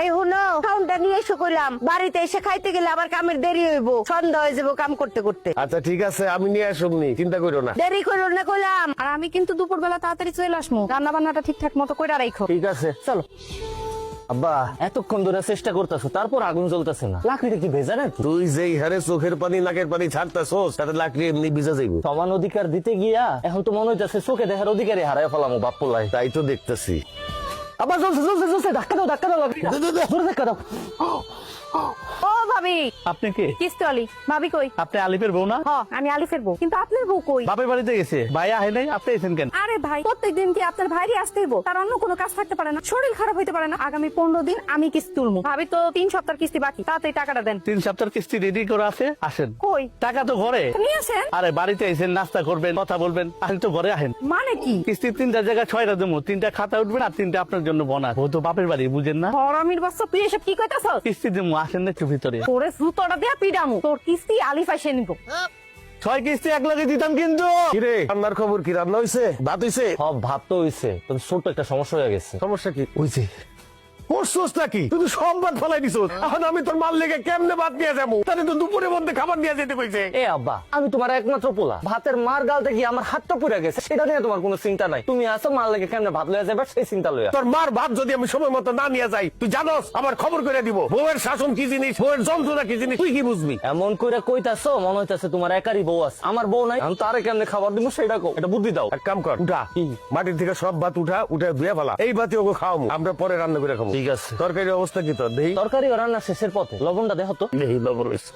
এই হুনো খাউনটা নিয়ে এসে কইলাম বাড়িতে এসে খাইতে গেলে আবার কামের দেরি হইব, সন্ধ্যা হয়ে যাবো কাম করতে করতে। আচ্ছা ঠিক আছে, আমি নিয়ে আসবনি, চিন্তা করো না। দেরি করো না কইলাম। আর আমি কিন্তু দুপুর বেলা তাড়াতাড়ি চলে আসবো, রান্না বান্নাটা ঠিকঠাক মতো কইরা রাখো। ঠিক আছে চলো। আব্বা এতক্ষণ ধরে চেষ্টা করতেছো, তারপর আগুন জ্বলতেছে না। লাকড়িটা কি ভেজা নাকি? তুই যেই হারে চোখের পানি নাকের পানি ছাড়তেছস তাতে লাকড়ি এমনি ভিজা যাইব। সমান অধিকার দিতে গিয়া এখন তো মনে হইতেছে চোখে দেখার অধিকারই হারায় ফেলামো বাপ্পলাই। তাই তো দেখতেছি। আবার জ্বলছে জ্বলছে জ্বলছে, ধাক্কা দাও লাকড়িটা। জোরে ধাক্কা দাও। ও ভাবি, আপনি কে? কিস্তি আলি ভাবি কই? আপনি আলিফের বউ না? হ, আমি আলিফের বউ, কিন্তু আপনার বউ কই? বাপের বাড়িতে গেছে, ভাই আহে নাই, আপনি এসেন কেন? আরে ভাই, প্রত্যেকদিন কি আপনার ভাইরই আসতে হইব? তার অন্য কোনো কাজ থাকতে পারে না? শরীর খারাপ হইতে পারে না? আগামী 15 দিন আমি কিস্তি তুলবো। ভাবি তো 3 সপ্তাহের কিস্তি বাকি, তাড়াতাড়ি টাকাটা দেন। 3 সপ্তাহের কিস্তি রেডি করে আছে, আসেন। কই? টাকা তো ঘরে। নিয়ে আসেন। আরে বাড়িতে এসেন, নাস্তা করবেন, কথা বলবেন, আসেন তো ঘরে আহেন। মানে কি? কিস্তির 3টা জায়গায় 6টা দেবো, 3টা খাতা উঠবেন আর 3টা আপনার জন্য বোনাস। ও তো বাপের বাড়ি, বুঝেন না? হরামির বাচ্চা, তুই এসব কি কইতাছস? কিস্তি দেবো, আসেন না একটু ভিতরে। তোরে জুতোটা দিয়া পিডামু, তোর কিস্তি আলিফ এসে নিব। 6 কিস্তি এক লগে দিতাম কিন্তু। কিরে রান্নার খবর কি? রান্না হইছে? ভাত হইছে? সব ভাত তো হইছে, কিন্তু ছোট্ট একটা সমস্যা হয়ে গেছে। সমস্যা কি হইছে? করছস নাকি? তুই তো সব ভাত ফেলাই দিছস। এখন আমি তোর মাল লেগে কেমনে ভাত নিয়ে যাবো? তাহলে তো দুপুরের মধ্যে খাবার নিয়ে যেতে কইছে। এ আব্বা, আমি তোমার একমাত্র পোলা, ভাতের মার গালতে গিয়ে আমার হাতটা পুড়ে গেছে, সেটা নিয়ে তোমার কোনো চিন্তা নাই। তুমি আসো, মার লেগে কেমনে ভাত লয়ে যাবে সেই চিন্তা লইয়া। তোর মার ভাত যদি আমি সময় মতো না নিয়ে যাই, তুই জানোস আমার খবর করে দিব। বউয়ের শাসন কি জিনিস, বউয়ের যন্ত্রণা কি জিনিস, তুই কি বুঝবি? এমন করে কইতাছো মনে হইতাছে তোমার একারই বউ আছে, আমার বউ নাই। আমি তারে কেমনে খাবার দিব সেটা কও, এটা বুদ্ধি দাও। এক কাম কর, উঠা কি? মাটির থেকে সব ভাত উঠা ধুয়ে ফেলা। এই ভাতে ওকে খাওয়াবো, আমরা পরে রান্না করে খাবো। ঠিক আছে। তরকারির অবস্থা কি তোর? দেহি তরকারি ও রান্না শেষের পথে, লবণটা দেখো তো। দেহি লবণ হয়েছে।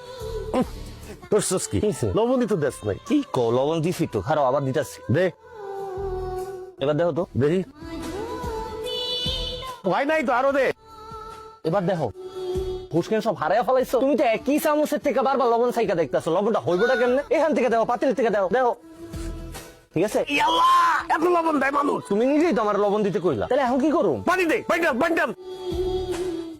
করছস কি? কিসে? লবণই তো দেশ নাই। কি কো, লবণ দিছি তো, খারাপ আবার দিতাছি। দে এবার দেখো তো। দেহি ভয় নাই তো, আরো দে। এবার দেখো, ফুসকেন সব হারাইয়া ফেলাইছো। তুমি তো একই চামচের থেকে বারবার লবণ সাইকা দেখতেছো, লবণটা হইবটা কেমনে? এখান থেকে দেখো, পাতিল থেকে দেখো, দেখো। ঠিক আছে? ইয়াল্লাহ, এত লবণ দেয় মানুষ? তুমি নিজেই তো আমার লবণ দিতে কইলা, তাহলে এখন কি করুম? পানি দে, বাইন্ডাল বাইন্ডাল।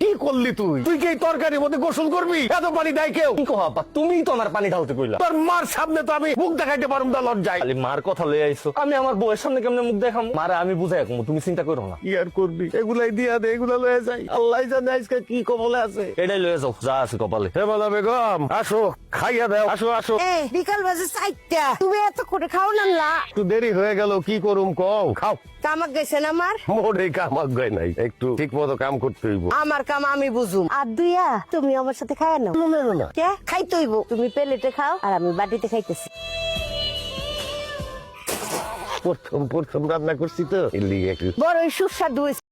কি করলি তুই? তুই কি এই তরকারির মধ্যে গোসল করবি? এত পানি দেয় কেউ? কি কো আব্বা, তুমি তো আমার পানি ঢালতে কইলা। তোর মার সামনে তো আমি মুখ দেখাইতে পারুম না লজ্জায়। খালি মার কথা লয়ে আইছো, আমি আমার বউয়ের সামনে কেমনে মুখ দেখাম? মারে আমি বুঝাই রাখবো, তুমি চিন্তা করো না। কি আর করবি? এগুলাই দিয়া দে, এগুলা লয়ে যাই। আল্লাহ জানে আজকে কি কবলে আছে। এটাই লয়ে যাও, যা আছে কপালে। হে বলা বেগম, আসো খাইয়া দাও, আসো আসো। এ বিকাল বাজে 4টা, তুমি এত করে খাও না? একটু দেরি হয়ে গেল, কি করুম কও? খাও। কামাক গেছেন আমার? মোরে কামাক গায় নাই, একটু ঠিক মতো কাম করতে হইব। আমার কাম আমি বুঝুম। আর দুইয়া তুমি আমার সাথে খায় নাও। না না না, কে খাইতে হইব? তুমি প্লেটে খাও আর আমি বাটিতে খাইতেছি। প্রথম রান্না করছি তো, এর লিগে একটু বড় সুস্বাদু হয়েছে।